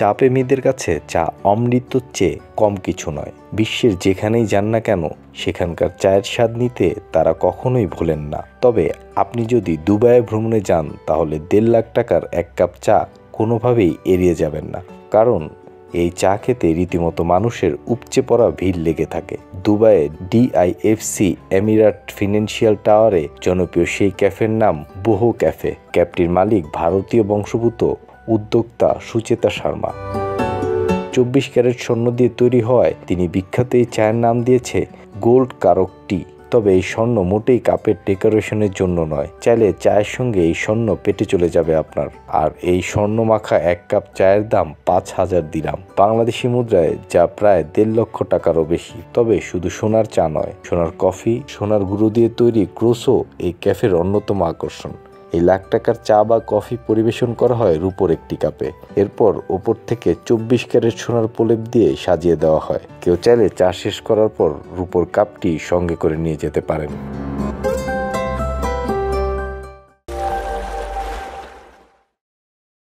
চা প্রেমীদের কাছে চা অমৃতর চেয়ে কম কিছু নয়। বিশ্বের যেখানেই যান না কেন সেখানকার চায়ের স্বাদ নিতে তারা কখনোই ভোলেন না। তবে আপনি যদি দুবাইয়ে ভ্রমণে যান তাহলে 1.5 লাখ টাকার এক কাপ চা কোনোভাবেই এড়িয়ে যাবেন না, কারণ এই চা খেতে রীতিমতো মানুষের উপচে পড়া ভিড় লেগে থাকে। দুবাইয়ে ডিআইএফসি এমিরাট ফিনান্সিয়াল টাওয়ারে জনপ্রিয় সেই ক্যাফের নাম বোহো ক্যাফে। ক্যাফটির মালিক ভারতীয় বংশোদ্ভূত উদ্যোক্তা সুচেতা শর্মা। 24 ক্যারেট স্বর্ণ দিয়ে তৈরি হওয়ায় তিনি বিখ্যাত এই চায়ের নাম দিয়েছে গোল্ড কারক টি। তবে এই স্বর্ণ মোটেই কাপের ডেকোরেশনের জন্য নয়, চাইলে চায়ের সঙ্গে এই স্বর্ণ পেটে চলে যাবে আপনার। আর এই স্বর্ণ মাখা এক কাপ চায়ের দাম 5,000 দিরহাম, বাংলাদেশি মুদ্রায় যা প্রায় 1.5 লক্ষ টাকারও বেশি। তবে শুধু সোনার চা নয়, সোনার কফি, সোনার গুঁড়ো দিয়ে তৈরি ক্রোসো এই ক্যাফের অন্যতম আকর্ষণ। এই লাখ টাকার চা বা কফি পরিবেশন করা হয় রূপোর একটি কাপে। এরপর ওপর থেকে 24 ক্যারেট সোনার প্রলেপ দিয়ে সাজিয়ে দেওয়া হয়। কেউ চাইলে চা শেষ করার পর রূপোর কাপটি সঙ্গে করে নিয়ে যেতে পারেন।